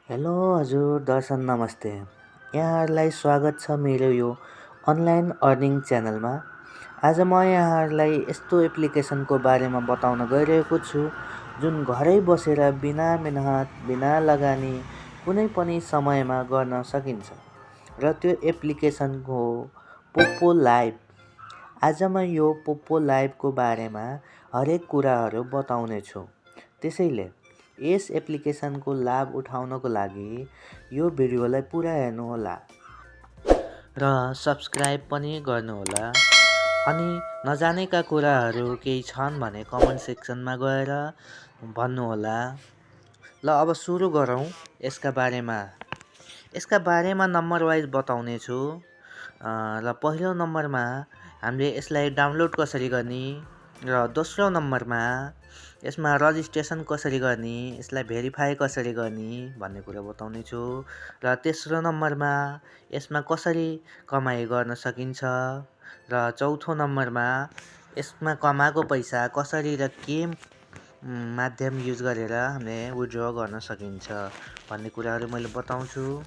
Hello हजुर दर्शन नमस्ते। यहाँहरूलाई स्वागत छ मेरो यो अनलाइन अर्निङ च्यानलमा। आज म यहाँहरूलाई यस्तो एप्लिकेसनको बारेमा बताउन गइरहेको छु जुन घरै बसेर बिना मेहनत बिना लगानी कुनै पनि समयमा गर्न सकिन्छ र त्यो एप्लिकेसनको हो पोपो लाइभ। आज म यो पोपो लाइभको बारेमा हरेक कुराहरू बताउने छु। त्यसैले यस एप्लिकेसनको लाभ उठाउनको लागि यो भिडियोलाई पुरा हेर्नुहोला र सब्सक्राइब पनि गर्नुहोला। अनि नजानेका कुराहरू केही छन् भने कमेन्ट सेक्सनमा गएर भन्नुहोला। ल अब सुरु गरौँ यसका बारेमा नम्बर वाइज बताउने छु। र पहिलो नम्बरमा हामीले यसलाई डाउनलोड कसरी गर्ने र दोस्रो नम्बरमा यसमा रजिस्ट्रेसन कसरी गर्ने, यसलाई भेरिफाई कसरी गर्ने भन्ने कुरा बताउने छु। र तेस्रो नम्बरमा यसमा कसरी कमाइ गर्न सकिन्छ र चौथो नम्बरमा यसमा कमाएको पैसा कसरी र के माध्यम युज गरेर हामीले विथड्र गर्न सकिन्छ भन्ने कुराहरू मैले बताउँछु।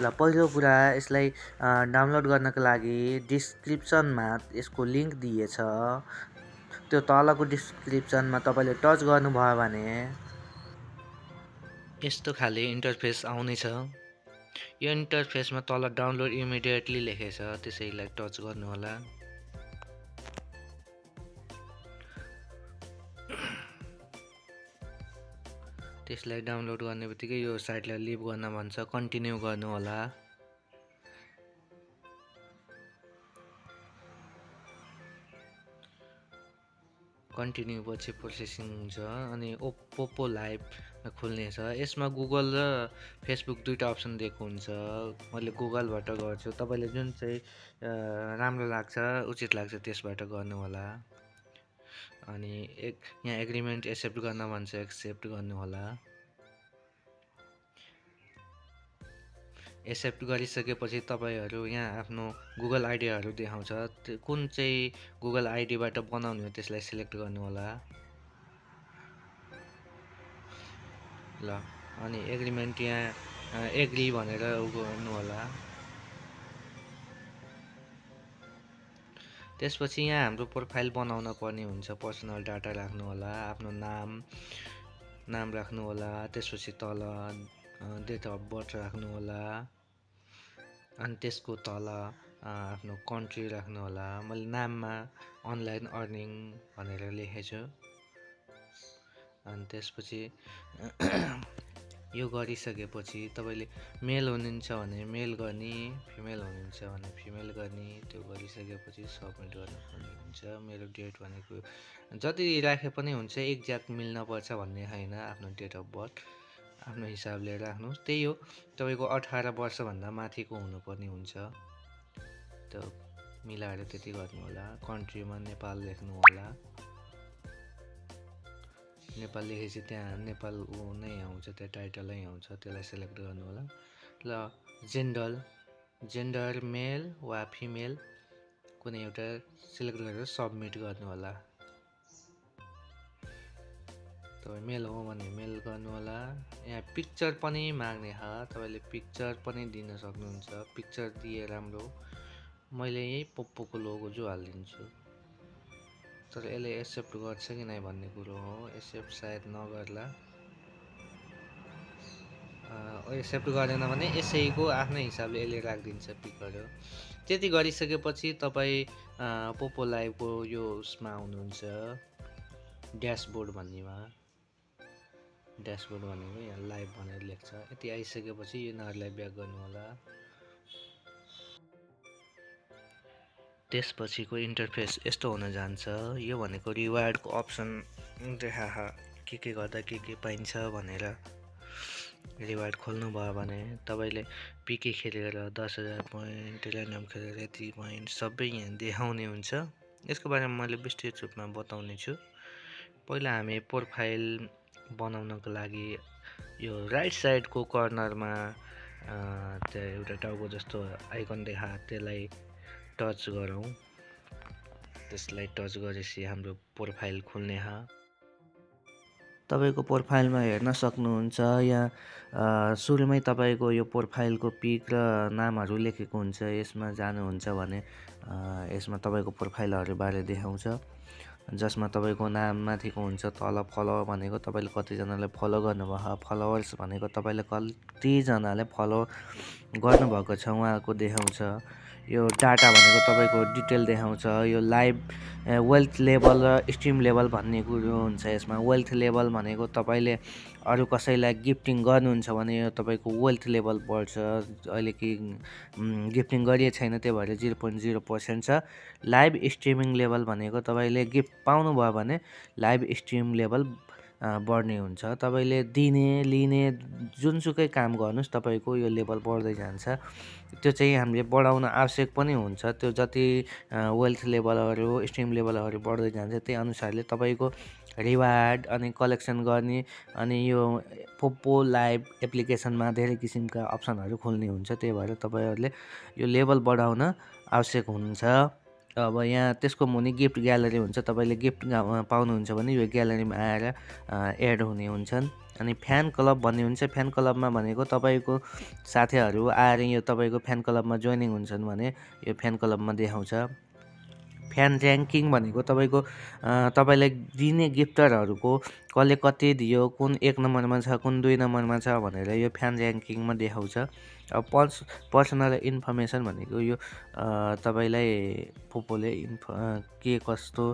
ल पहिलो कुरा यसलाई डाउनलोड गर्नको लागि डिस्क्रिप्सनमा यसको लिङ्क दिएछ। त्यो तलको डिस्क्रिप्सनमा तपाईँले टच गर्नुभयो भने यस्तो खाले इन्टरफेस आउनेछ। यो इन्टरफेसमा तल डाउनलोड इमिडिएटली लेखेछ, त्यसैलाई टच गर्नुहोला। त्यसलाई डाउनलोड गर्ने बित्तिकै यो साइटलाई लिभ गर्न भन्छ, कन्टिन्यू गर्नुहोला। कन्टिन्यू पछि प्रोसेसिङ हुन्छ अनि पोपो लाइभ खुल्नेछ। यसमा गुगल र फेसबुक दुईवटा अप्सन दिएको हुन्छ। मैले गुगलबाट गर्छु, तपाईँले जुन चाहिँ राम्रो लाग्छ उचित लाग्छ त्यसबाट गर्नुहोला। अनि यहाँ एग्रिमेन्ट एक्सेप्ट गर्न भन्छ, एक्सेप्ट गर्नुहोला। एक्सेप्ट गरिसकेपछि तपाईँहरू यहाँ आफ्नो गुगल आइडीहरू देखाउँछ, कुन चाहिँ गुगल आइडीबाट बनाउने हो त्यसलाई सिलेक्ट गर्नुहोला। ल अनि एग्रिमेन्ट यहाँ एग्री भनेर गर्नुहोला। त्यसपछि यहाँ हाम्रो प्रोफाइल बनाउन पर्ने हुन्छ, पर्सनल डाटा राख्नुहोला, आफ्नो नाम राख्नुहोला। त्यसपछि तल डेट अफ बर्थ राख्नुहोला अनि त्यसको तल आफ्नो कन्ट्री राख्नुहोला। मैले नाममा अनलाइन अर्निङ भनेर लेखेछु। अनि त्यसपछि यो गरिसकेपछि तपाईँले मेल हुनुहुन्छ भने मेल गर्ने, फिमेल हुनुहुन्छ भने फिमेल गर्ने। त्यो गरिसकेपछि सबमिट गर्नुपर्ने हुन्छ। मेरो डेट भनेको जति राखे पनि हुन्छ, एक्ज्याक्ट मिल्नपर्छ भन्ने छैन। आफ्नो डेट अफ बर्थ आफ्नो हिसाबले राख्नुहोस्। त्यही हो, तपाईँको 18 वर्षभन्दा माथिको हुनुपर्ने हुन्छ। त्यो मिलाएर त्यति गर्नुहोला। कन्ट्रीमा नेपाल लेख्नुहोला। नेपाल लेखेपछि त्यहाँ नेपाल नै आउँछ, त्यहाँ टाइटलै आउँछ, त्यसलाई सेलेक्ट गर्नुहोला। ल जेन्डर मेल वा फिमेल कुनै एउटा सिलेक्ट गरेर सबमिट गर्नुहोला। तपाईँ मेल हो भने मेल गर्नुहोला। यहाँ पिक्चर पनि माग्ने छ, तपाईँले पिक्चर पनि दिन सक्नुहुन्छ। पिक्चर दिए राम्रो। मैले यही पोप्पोको लोगो जो हालिदिन्छु, तर यसले एक्सेप्ट गर्छ कि नै भन्ने कुरो हो। एक्सेप्ट सायद नगर्ला। एक्सेप्ट गरेन भने यसैको आफ्नै हिसाबले यसले राखिदिन्छ पिकहरू। त्यति गरिसकेपछि तपाईँ पोपो लाइभको यो उसमा आउनुहुन्छ, ड्यासबोर्ड भन्नेमा। ड्यासबोर्ड भनेको यहाँ लाइभ भनेर लेख्छ। यति आइसकेपछि यिनीहरूलाई ब्याक गर्नुहोला। त्यसपछिको इन्टरफेस यस्तो हुन जान्छ। यो भनेको रिवार्डको अप्सन देखाह के गर्दा के पाइन्छ भनेर। रिवार्ड खोल्नुभयो भने तपाईँले पिके खेलेर 10,000 पोइन्ट, ऱ्यान्डम खेलेर यति पोइन्ट सबै यहाँ देखाउने हुन्छ। यसको बारेमा मैले विस्तृत रूपमा बताउने छु। पहिला हामी प्रोफाइल बनाउनको लागि यो राइट साइडको कर्नरमा त्यो एउटा टाउको जस्तो आइकन देखा, त्यसलाई टच गरौँ। त्यसलाई टच गरेपछि हाम्रो प्रोफाइल खुल्ने छ। तपाईँको प्रोफाइलमा हेर्न सक्नुहुन्छ। यहाँ सुरुमै तपाईँको यो प्रोफाइलको पिक र नामहरू लेखेको हुन्छ। यसमा जानुहुन्छ भने यसमा तपाईँको प्रोफाइलहरूबारे देखाउँछ, जसमा तपाईँको नाम माथिको हुन्छ। तल फलो भनेको तपाईँले कतिजनाले फलो गर्नुभयो, फलोवर्स भनेको तपाईँले कतिजनाले फलो गर्नुभएको छ उहाँको देखाउँछ। यो डाटा भनेको तपाईँको डिटेल देखाउँछ। यो लाइभ वेल्थ लेभल र स्ट्रिम लेभल भन्ने कुरो हुन्छ। यसमा वेल्थ लेभल भनेको तपाईँले अरू कसैलाई गिफ्टिङ गर्नुहुन्छ भने यो तपाईँको वेल्थ लेभल बढ्छ। अहिले कि गिफ्टिङ गरिएको छैन, त्यही भएर 0.0% छ। लाइभ स्ट्रिमिङ लेभल भनेको तपाईँले गिफ्ट पाउनुभयो भने लाइभ स्ट्रिम लेभल बढ्ने हुन्छ। तपाईँले दिने लिने जुनसुकै काम गर्नुहोस् तपाईँको यो लेभल बढ्दै जान्छ। त्यो चाहिँ हामीले बढाउन आवश्यक पनि हुन्छ। त्यो जति वेल्थ लेभलहरू स्ट्रिम लेभलहरू बढ्दै जान्छ त्यही अनुसारले तपाईँको रिवार्ड अनि कलेक्सन गर्ने अनि यो पोपो लाइभ एप्लिकेसनमा धेरै किसिमका अप्सनहरू खुल्ने हुन्छ। त्यही भएर तपाईँहरूले यो लेभल बढाउन आवश्यक हुन्छ। अब यहाँ त्यसको मुनि गिफ्ट ग्यालरी हुन्छ। तपाईँले गिफ्ट पाउनुहुन्छ भने यो ग्यालरीमा आएर एड हुने हुन्छन्। अनि फ्यान क्लब भन्ने हुन्छ। फ्यान क्लबमा भनेको तपाईँको साथीहरू आएर यो तपाईँको फ्यान क्लबमा जोइनिङ हुन्छन् भने यो फ्यान क्लबमा देखाउँछ। फ्यान ऱ्याङ्किङ भनेको तपाईँको तपाईँलाई दिने गिफ्टरहरूको कसले कति दियो, कुन 1 नम्बरमा छ, कुन 2 नम्बरमा छ भनेर यो फ्यान ऱ्याङ्किङमा देखाउँछ। अब पर्सनल इन्फर्मेसन भनेको यो तपाईँलाई पोपोले के कस्तो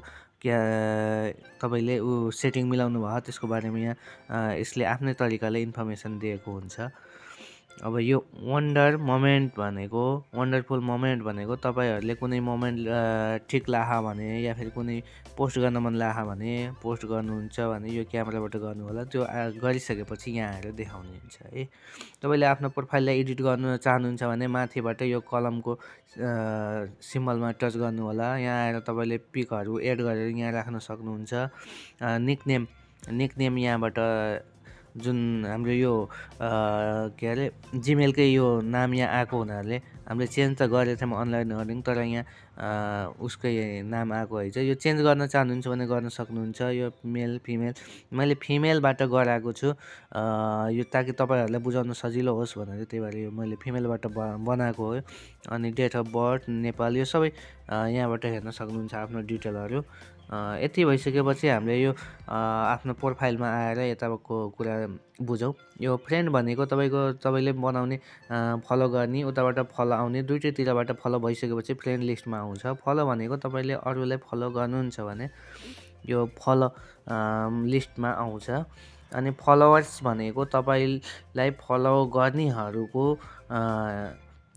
तपाईँले सेटिङ मिलाउनु भयो त्यसको बारेमा यहाँ यसले आफ्नै तरिकाले इन्फर्मेसन दिएको हुन्छ। अब यो वन्डरफुल मोमेन्ट भनेको तपाईँहरूले कुनै मोमेन्ट ठिक लाहा भने या फेरि कुनै पोस्ट गर्न मन लाहा भने पोस्ट गर्नुहुन्छ भने यो क्यामेराबाट गर्नु होला। त्यो गरिसकेपछि यहाँ आएर देखाउने हुन्छ है। तपाईँले आफ्नो प्रोफाइललाई एडिट गर्न चाहनुहुन्छ भने माथिबाट यो कलमको सिम्बलमा टच गर्नु होला। यहाँ आएर तपाईँले पिकहरू एड गरेर यहाँ राख्न सक्नुहुन्छ। निकनेम यहाँबाट जुन हाम्रो यो के अरे जिमेलकै यो नाम यहाँ आएको हुनाले हामीले चेन्ज त गरेको थियौँ अनलाइन अर्निङ, तर यहाँ उसकै नाम आएको है चाहिँ यो चेन्ज गर्न चाहनुहुन्छ भने गर्न सक्नुहुन्छ। यो मेल फिमेल मैले फिमेलबाट गराएको छु यो ताकि तपाईँहरूलाई बुझाउन सजिलो होस् भनेर, त्यही भएर यो मैले फिमेलबाट बनाएको हो। अनि डेट अफ बर्थ नेपाल यो सबै यहाँबाट हेर्न सक्नुहुन्छ आफ्नो डिटेलहरू। यति भइसकेपछि हामीले यो आफ्नो प्रोफाइलमा आएर यताको कुरा बुझौँ। यो फ्रेन्ड भनेको तपाईँले बनाउने फलो गर्ने, उताबाट फलो आउने, दुइटैतिरबाट फलो भइसकेपछि फ्रेन्ड लिस्टमा आउँछ। फलो भनेको तपाईँले अरूलाई फलो गर्नुहुन्छ भने यो फलो लिस्टमा आउँछ। अनि फलोवर्स भनेको तपाईँलाई फलो गर्नेहरूको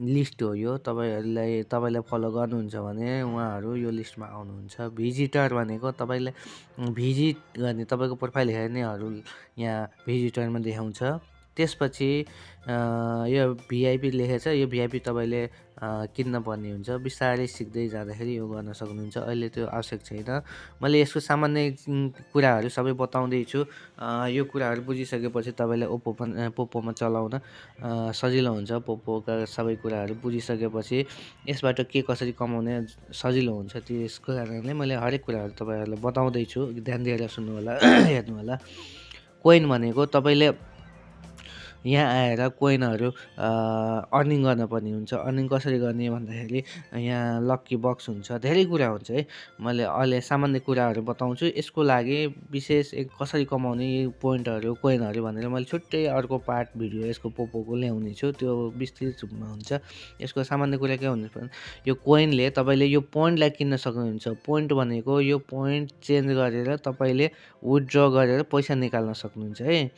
लिस्ट हो। यो तपाईँलाई फलो गर्नुहुन्छ भने उहाँहरू यो लिस्टमा आउनुहुन्छ। भिजिटर भनेको तपाईँले भिजिट गर्ने तपाईँको प्रोफाइल हेर्नेहरू यहाँ भिजिटरमा देखाउँछ। त्यसपछि यो भिआइपी लेखेछ, यो भिआइपी तपाईँले किन्न पर्ने हुन्छ। बिस्तारै सिक्दै जाँदाखेरि यो गर्न सक्नुहुन्छ। अहिले त्यो आवश्यक छैन। मैले यसको सामान्य कुराहरू सबै बताउँदैछु। यो कुराहरू बुझिसकेपछि तपाईँलाई पोपोमा चलाउन सजिलो हुन्छ। पोपोका सबै कुराहरू बुझिसकेपछि यसबाट के कसरी कमाउने सजिलो हुन्छ। त्यसको कारणले मैले हरेक कुराहरू तपाईँहरूलाई बताउँदैछु, ध्यान दिएर सुन्नु होला हेर्नु होला। कोइन भनेको तपाईँले यहाँ आएर कोइनहरू अर्निङ गर्नुपर्ने हुन्छ। अर्निङ कसरी गर्ने भन्दाखेरि यहाँ लक्की बक्स हुन्छ, धेरै कुरा हुन्छ है। मैले अहिले सामान्य कुराहरू बताउँछु। यसको लागि विशेष कसरी कमाउने पोइन्टहरू कोइनहरू भनेर मैले छुट्टै अर्को पार्ट भिडियो यसको पोपोको ल्याउने छु, त्यो विस्तृत रूपमा हुन्छ। यसको सामान्य कुरा के हुन्छ भने यो कोइनले तपाईँले यो पोइन्टलाई किन्न सक्नुहुन्छ। पोइन्ट भनेको यो पोइन्ट चेन्ज गरेर तपाईँले विथड्र गरेर पैसा निकाल्न सक्नुहुन्छ है।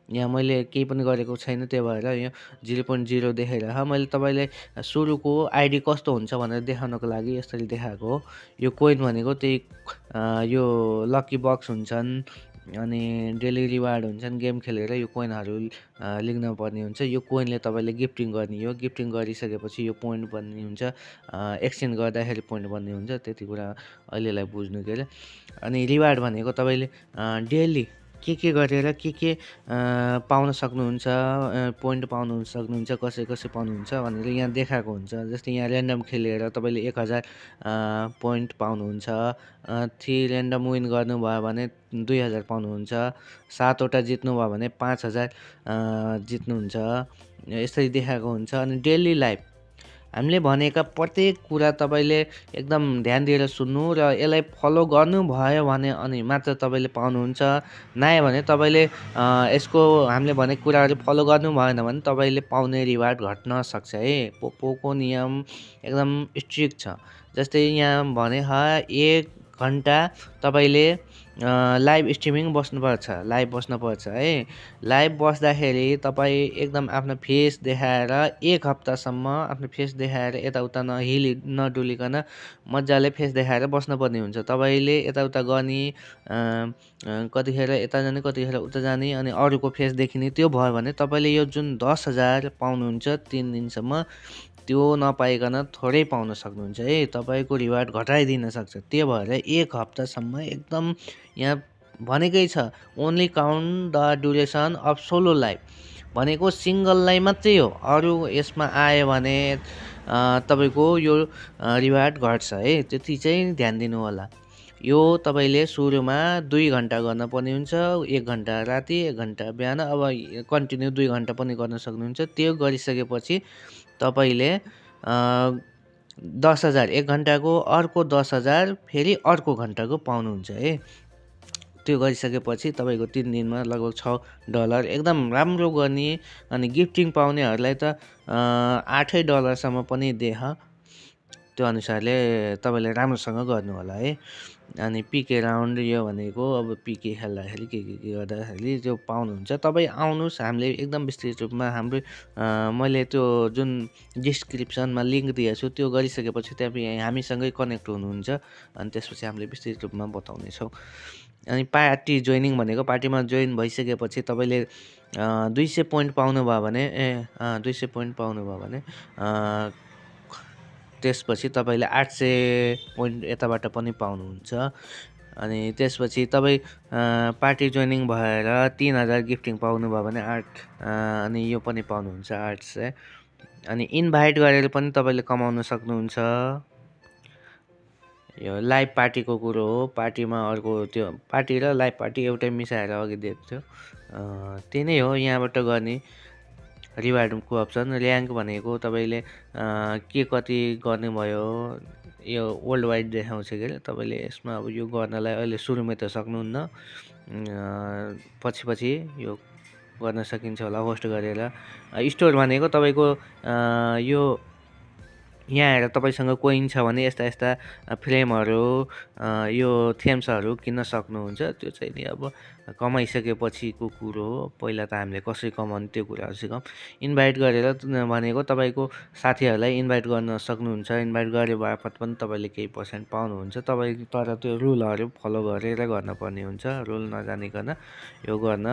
यहाँ मैले केही पनि गरेको छैन, त्यही भएर यो 0.0 देखाइरह। मैले तपाईँलाई सुरुको आइडी कस्तो हुन्छ भनेर देखाउनको लागि यसरी देखाएको हो। यो कोइन भनेको त्यही यो लक्की बक्स हुन्छन् अनि डेली रिवार्ड हुन्छन्। गेम खेलेर यो कोइनहरू लिन पर्ने हुन्छ। यो कोइनले तपाईँले गिफ्टिङ गर्ने हो। गिफ्टिङ गरिसकेपछि यो पोइन्ट बन्ने हुन्छ। एक्सचेन्ज गर्दाखेरि पोइन्ट बन्ने हुन्छ। त्यति कुरा अहिलेलाई बुझ्नु के अरे। अनि रिवार्ड भनेको तपाईँले डेली के गरेर के पाउन सक्नुहुन्छ, पोइन्ट पाउनु सक्नुहुन्छ, कसै कसै पाउनुहुन्छ भनेर यहाँ देखाएको हुन्छ। जस्तै यहाँ ऱ्यान्डम खेलेर तपाईँले 1000 पोइन्ट पाउनुहुन्छ। 3 ऱ्यान्डम विन गर्नुभयो भने 2000 पाउनुहुन्छ। 7 वटा जित्नुभयो भने 5000 जित्नुहुन्छ। यसरी देखाएको हुन्छ। अनि डेली लाइफ हामीले भनेका प्रत्येक कुरा तपाईँले एकदम ध्यान दिएर सुन्नु र यसलाई फलो गर्नुभयो भने अनि मात्र तपाईँले पाउनुहुन्छ। नआयो भने तपाईँले यसको हामीले भनेको कुराहरू फलो गर्नु भएन भने तपाईँले पाउने रिवार्ड घट्न सक्छ है। पोको नियम एकदम स्ट्रिक्ट छ। जस्तै यहाँ भने 1 घन्टा तपाईँले लाइभ स्ट्रिमिङ लाइभ बस्नुपर्छ है। लाइभ बस्दाखेरि तपाईँ एकदम आफ्नो फेस देखाएर 1 हप्तासम्म आफ्नो फेस देखाएर यताउता नडुलिकन मजाले फेस देखाएर बस्नुपर्ने हुन्छ। तपाईँले यताउता गर्ने कतिखेर यता जाने कतिखेर उता जाने अनि अरूको फेस देखिने त्यो भयो भने तपाईँले यो जुन 10,000 पाउनुहुन्छ 3 दिनसम्म त्यो नपाइकन थोरै पाउन सक्नुहुन्छ है। तपाईँको रिवार्ड घटाइदिन सक्छ। त्यो भएर 1 हप्तासम्म एकदम यहाँ भनेकै छ only count the duration of solo life भनेको सिङ्गललाई मात्रै हो। अरू यसमा आयो भने तपाईँको यो रिवार्ड घट्छ है। त्यति चाहिँ ध्यान दिनु होला। यो तपाईँले सुरुमा 2 घन्टा गर्न पर्ने हुन्छ। 1 घन्टा राति 1 घन्टा बिहान। अब कन्टिन्यू 2 घन्टा पनि गर्न सक्नुहुन्छ। त्यो गरिसकेपछि तपाईँले 10,000 1 घन्टाको, अर्को 10,000 फेरि अर्को घन्टाको पाउनुहुन्छ है। त्यो गरिसकेपछि तपाईँको 3 दिनमा लगभग $6 एकदम राम्रो गर्ने अनि गिफ्टिङ पाउनेहरूलाई त $8 पनि देख। त्यो अनुसारले तपाईँले राम्रोसँग गर्नु होला है। अनि पिके राउन्ड यो भनेको अब पिके खेल्दाखेरि के गर्दाखेरि त्यो पाउनुहुन्छ। तपाईँ आउनुहोस्, हामीले एकदम विस्तृत रूपमा हाम्रो मैले त्यो जुन डिस्क्रिप्सनमा लिङ्क दिएको छु त्यो गरिसकेपछि त्यहाँ हामीसँगै कनेक्ट हुनुहुन्छ। अनि त्यसपछि हामीले विस्तृत रूपमा बताउनेछौँ। अनि पार्टी जोइनिङ भनेको पार्टीमा जोइन भइसकेपछि तपाईँले 200 पोइन्ट पाउनुभयो भने 200 पोइन्ट पाउनुभयो भने त्यसपछि तपाईँले 800 पोइन्ट यताबाट पनि पाउनुहुन्छ। अनि त्यसपछि तपाईँ पार्टी जोइनिङ भएर 3000 गिफ्टिङ पाउनुभयो भने अनि यो पनि पाउनुहुन्छ 800। अनि इन्भाइट गरेर पनि तपाईँले कमाउन सक्नुहुन्छ। यो लाइभ पार्टीको कुरो हो। पार्टीमा अर्को त्यो पार्टी र लाइभ पार्टी एउटै मिसाएर अघि दिएको थियो। त्यही नै हो यहाँबाट गर्ने रिवार्डको अप्सन। ऱ्याङ्क भनेको तपाईँले के कति गर्नुभयो यो वर्ल्ड वाइड देखाउँछ के अरे। तपाईँले यसमा अब यो गर्नलाई अहिले सुरुमै त सक्नुहुन्न, पछि यो गर्न सकिन्छ होला होस्ट गरेर। स्टोर भनेको तपाईँको यो यहाँ आएर तपाईँसँग कोइन छ भने यस्ता यस्ता फ्रेमहरू यो थेम्सहरू किन्न सक्नुहुन्छ। त्यो चाहिँ नि अब कमाइसकेपछिको कुरो हो। पहिला त हामीले कसरी कमाउने त्यो कुराहरू सिकौँ। इन्भाइट गरेर भनेको तपाईँको साथीहरूलाई इन्भाइट गर्न सक्नुहुन्छ। इन्भाइट गरे बापत पनि तपाईँले केही पर्सेन्ट पाउनुहुन्छ। तपाईँ तर त्यो रुलहरू फलो गरेर गर्नुपर्ने हुन्छ। रुल नजानिकन यो गर्न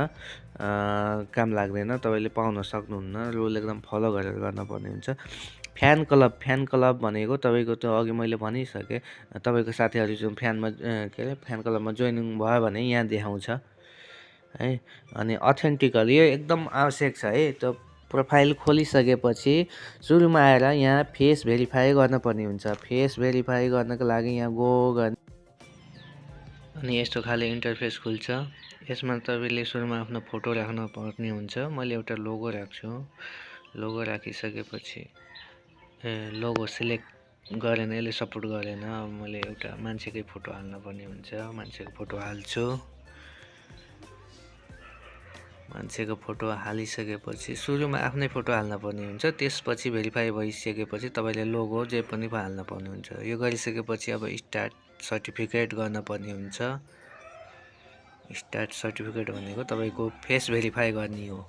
काम लाग्दैन। तपाईँले पाउन सक्नुहुन्न। रुल एकदम फलो गरेर गर्नुपर्ने हुन्छ। फ्यान क्लब भनेको तपाईँको त्यो अघि मैले भनिसकेँ। तपाईँको साथीहरू जुन फ्यान क्लबमा जोइनिङ भयो भने यहाँ देखाउँछ है। अनि अथेन्टिकल यो एकदम आवश्यक छ है। त्यो प्रोफाइल खोलिसकेपछि सुरुमा आएर यहाँ फेस भेरिफाई गर्नुपर्ने हुन्छ। फेस भेरिफाई गर्नको लागि यहाँ गो गर्ने अनि यस्तो खाले इन्टरफेस खुल्छ। यसमा तपाईँले सुरुमा आफ्नो फोटो राख्न पर्ने हुन्छ। मैले एउटा लोगो राख्छु। लोगो राखिसकेपछि लोगो सिलेक्ट गरेन, यसले सपोर्ट गरेन। मैले एउटा मान्छेकै फोटो हाल्न पर्ने हुन्छ। मान्छेको फोटो हाल्छु। मान्छेको फोटो हालिसकेपछि सुरुमा आफ्नै फोटो हाल्न पर्ने हुन्छ। त्यसपछि भेरिफाई भइसकेपछि तपाईँले लोगो जे पनि हाल्न पर्ने हुन्छ। यो गरिसकेपछि अब स्टार्ट सर्टिफिकेट गर्न पर्ने हुन्छ। स्टार्ट सर्टिफिकेट भनेको तपाईँको फेस भेरिफाई गर्ने हो।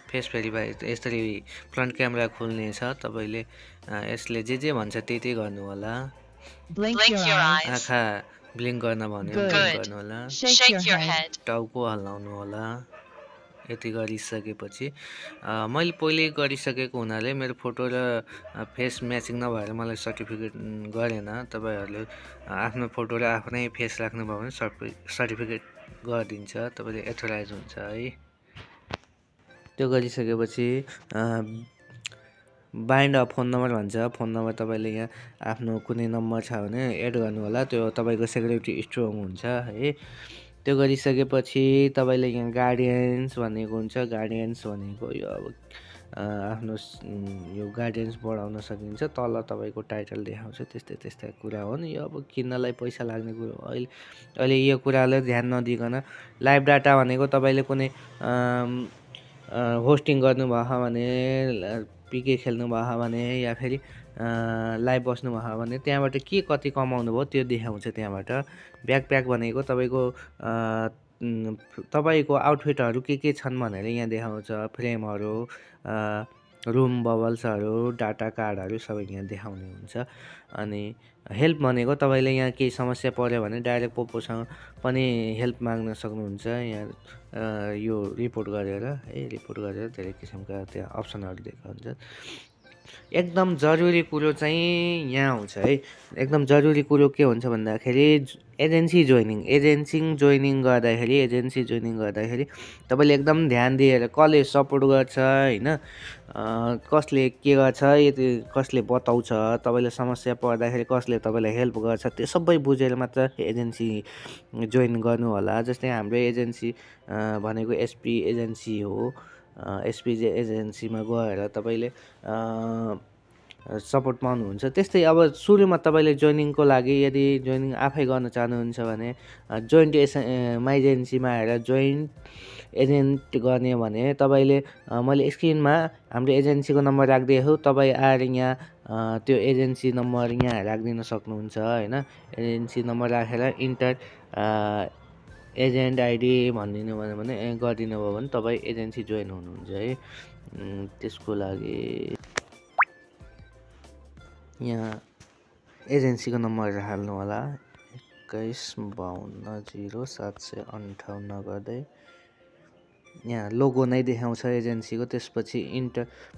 फेस भेरिफाई यसरी फ्रन्ट क्यामेरा खुल्ने छ। तपाईँले यसले जे भन्छ त्यही गर्नु होला। आँखा ब्लिङ्क गर्न भन्यो ब्लिङ्क गर्नु होला। टाउको हल्लाउनु होला। यति गरिसकेपछि मैले पहिले गरिसकेको हुनाले मेरो फोटो र फेस म्याचिङ नभएर मलाई सर्टिफिकेट गरेन। तपाईँहरूले आफ्नो फोटो र आफ्नै फेस राख्नुभयो भने सर्टिफिकेट गरिदिन्छ, तपाईँले एथोराइज हुन्छ है। त्यो गरिसकेपछि बाइन्ड अ फोन नम्बर भन्छ। फोन नम्बर तपाईँले यहाँ आफ्नो कुनै नम्बर छ भने एड गर्नु होला, त्यो तपाईँको सेक्युरिटी स्ट्रङ हुन्छ है। त्यो गरिसकेपछि तपाईँले यहाँ गार्डियन्स भनेको हुन्छ। गार्डियन्स भनेको यो अब आफ्नो यो गार्डियन्स बढाउन सकिन्छ। तल तपाईँको टाइटल देखाउँछ, त्यस्तै कुरा हो नि। यो अब किन्नलाई पैसा लाग्ने कुरो हो। अहिले यो कुरालाई ध्यान नदिकन लाइभ डाटा भनेको तपाईँले कुनै होस्टिङ गर्नुभयो भने, पिके खेल्नुभयो भने, या फेरि लाइभ बस्नुभयो भने त्यहाँबाट के कति कमाउनु भयो त्यो देखाउँछ त्यहाँबाट। ब्याकप्याक भनेको तपाईँको आउटफिटहरू के छन् भनेर यहाँ देखाउँछ। फ्रेमहरू, रुम बबल्सहरू, डाटा कार्डहरू सबै यहाँ देखाउने हुन्छ। अनि हेल्प भनेको तपाईँले यहाँ केही समस्या पऱ्यो भने डाइरेक्ट पोपोसँग पनि हेल्प माग्न सक्नुहुन्छ। यहाँ यो रिपोर्ट गरेर धेरै किसिमका त्यहाँ अप्सनहरू देखाउँछ। एकदम जरुरी कुरो चाहिँ यहाँ आउँछ है। एकदम जरुरी कुरो के हुन्छ भन्दाखेरि एजेन्सी जोइनिङ गर्दाखेरि तपाईँले एकदम ध्यान दिएर कसले सपोर्ट गर्छ होइन, कसले के गर्छ, कसले बताउँछ, तपाईँले समस्या पर्दाखेरि कसले तपाईँलाई हेल्प गर्छ, त्यो सबै बुझेर मात्र एजेन्सी जोइन गर्नु होला। जस्तै हाम्रो एजेन्सी भनेको एसपी एजेन्सी हो। एसपी एजेन्सीमा गएर तपाईँले सपोर्ट पाउनुहुन्छ। त्यस्तै अब सुरुमा तपाईँले जोइनिङको लागि यदि जोइनिङ आफै गर्न चाहनुहुन्छ भने जोइन्ट माई एजेन्सीमा आएर जोइन्ट एजेन्ट गर्ने भने तपाईँले मैले स्क्रिनमा हाम्रो एजेन्सीको नम्बर राखिदिएको, तपाईँ आएर यहाँ त्यो एजेन्सी नम्बर यहाँ राखिदिन सक्नुहुन्छ होइन। एजेन्सी नम्बर राखेर इन्टर एजेन्ट आइडी भनिदिनु भयो भने गरिदिनु भयो भने तपाईँ एजेन्सी जोइन हुनुहुन्छ है। त्यसको लागि यहाँ एजेन्सीको नम्बर हाल्नु होला, 21520758 गर्दै यहाँ लोगो नै देखाउँछ एजेन्सीको। त्यसपछि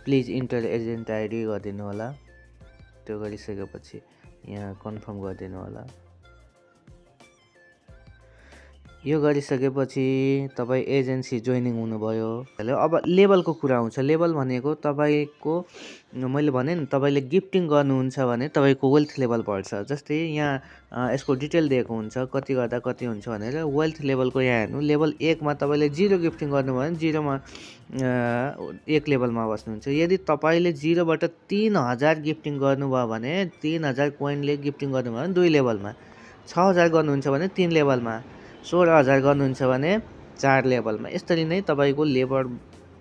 प्लिज इन्टर एजेन्ट आइडी गरिदिनु होला। त्यो गरिसकेपछि यहाँ कन्फर्म गरिदिनु होला। यो गरिसकेपछि तपाईँ एजेन्सी जोइनिङ हुनुभयो। अब लेभलको कुरा आउँछ। लेभल भनेको तपाईँको मैले भने नि तपाईँले गिफ्टिङ गर्नुहुन्छ भने तपाईँको वेल्थ लेभल बढ्छ। जस्तै यहाँ यसको डिटेल दिएको हुन्छ कति गर्दा कति हुन्छ भनेर। वेल्थ लेभलको यहाँ हेर्नु, लेभल 1 मा तपाईँले 0 गिफ्टिङ गर्नुभयो भने 0 मा 1 लेभलमा बस्नुहुन्छ। यदि तपाईँले 0 बाट 3000 गिफ्टिङ गर्नुभयो भने 3000 कोइनले गिफ्टिङ गर्नुभयो भने 2 लेभलमा, 6000 गर्नुहुन्छ भने 3 लेभलमा, 16000 गर्नुहुन्छ भने 4 लेभलमा। यसरी नै तपाईँको लेभल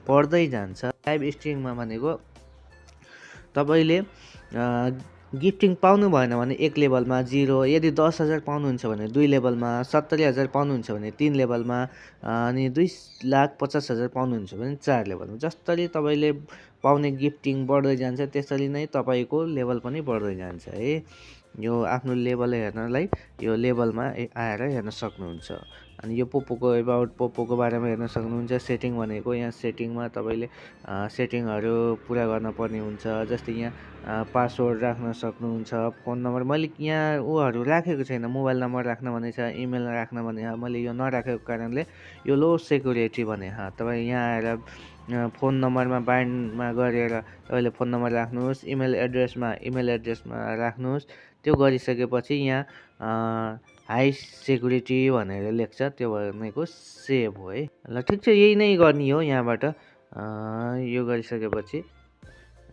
बढ्दै जान्छ। लाइभ स्ट्रिममा भनेको तपाईँले गिफ्टिङ पाउनु भएन भने 1 लेभलमा 0, यदि 10,000 पाउनुहुन्छ भने 2 लेभलमा, 70,000 पाउनुहुन्छ भने 3 लेभलमा, अनि 2,50,000 पाउनुहुन्छ भने 4 लेभलमा। जसरी तपाईँले पाउने गिफ्टिङ बढ्दै जान्छ त्यसरी नै तपाईँको लेभल पनि बढ्दै जान्छ है। यो आफ्नो लेभल हेर्नलाई यो लेभलमा आएर हेर्न सक्नुहुन्छ। अनि यो पोपोको बारेमा हेर्न सक्नुहुन्छ। सेटिङ भनेको यहाँ सेटिङमा तपाईँले सेटिङहरू पुरा गर्न पर्ने हुन्छ। जस्तै यहाँ पासवर्ड राख्न सक्नुहुन्छ, फोन नम्बर मैले यहाँ उहरू राखेको छैन, मोबाइल नम्बर राख्न भने छ, इमेल राख्न भने मैले यो नराखेको कारणले यो लो सेक्युरिटी भने। तपाईँ यहाँ आएर फोन नम्बरमा बाइन्डमा गरेर तपाईँले फोन नम्बर राख्नुहोस्, इमेल एड्रेसमा राख्नुहोस्। त्यो गरिसकेपछि यहाँ हाई सेक्युरिटी भनेर लेख्छ, त्यो भनेको सेभ हो है। ल ठिक छ, यही नै गर्ने हो यहाँबाट। यो गरिसकेपछि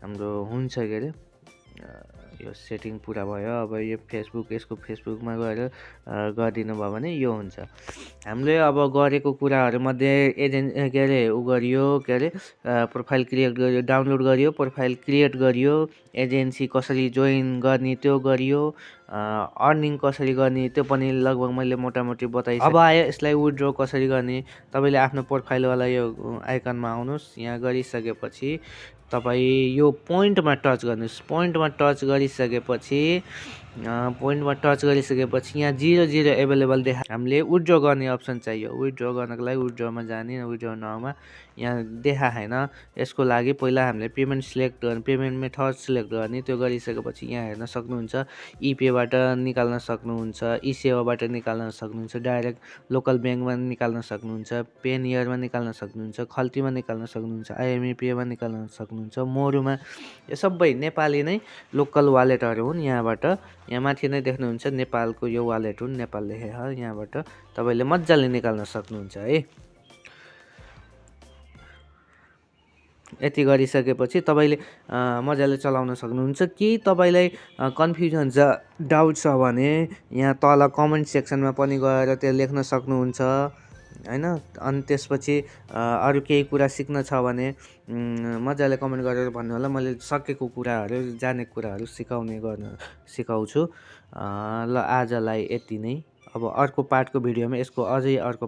हाम्रो हुन्छ के अरे यो सेटिङ पुरा भयो। अब यो यसको फेसबुकमा गएर गरिदिनु भयो भने यो हुन्छ। हामीले अब गरेको कुराहरूमध्ये प्रोफाइल क्रिएट गरियो, डाउनलोड गरियो, प्रोफाइल क्रिएट गरियो, एजेन्सी कसरी जोइन गर्ने त्यो गरियो, अर्निङ कसरी गर्ने त्यो पनि लगभग मैले मोटामोटी बताइसकेँ। अब आयो यसलाई विथड्र कसरी गर्ने। तपाईँले आफ्नो प्रोफाइलवाला यो आइकनमा आउनुहोस्। यहाँ गरिसकेपछि तपाईँ यो पोइन्टमा टच गर्नुहोस्। पोइन्टमा टच गरिसकेपछि पोइन्टमा टच गरिसकेपछि यहाँ 0 एभाइलेबल हामीले विथड्र गर्ने अप्सन चाहियो। विथड्र गर्नको लागि विथड्रमा जाने, विथड्र नाउमा यहाँ देखाएन। यसको लागि पहिला हामीले पेमेन्ट मेथड सिलेक्ट गर्ने। त्यो गरिसकेपछि यहाँ हेर्न सक्नुहुन्छ इपेबाट निकाल्न सक्नुहुन्छ, ई सेवाबाट निकाल्न सक्नुहुन्छ, डाइरेक्ट लोकल ब्याङ्कमा निकाल्न सक्नुहुन्छ, पेनियरमा निकाल्न सक्नुहुन्छ, खल्तीमा निकाल्न सक्नुहुन्छ, आइएमइपीमा निकाल्न सक्नुहुन्छ, मोरुमा। यो सबै नेपाली नै लोकल वालेटहरू हुन्। यहाँबाट यहाँ माथि नै देख्नुहुन्छ नेपालको यो वालेट हुन्, नेपाल लेखेको यहाँबाट तपाईँले मजाले निकाल्न सक्नुहुन्छ है। यति गरिसकेपछि तपाईँले मजाले चलाउन सक्नुहुन्छ। कि तपाईँलाई कन्फ्युजन छ, डाउट छ भने यहाँ तल कमेन्ट सेक्सनमा पनि गएर त्यो लेख्न सक्नुहुन्छ हैन। अनि त्यसपछि अरू केही कुरा सिक्न छ भने मजाले कमेन्ट गरेर भन्नु होला। मैले सकेको कुराहरू, जानेको कुराहरू सिकाउँछु। ल आजलाई यति नै। अब अर्को पार्टको भिडियोमा यसको अझै अर्को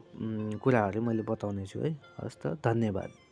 कुराहरू मैले बताउने छु है। हस् त, धन्यवाद।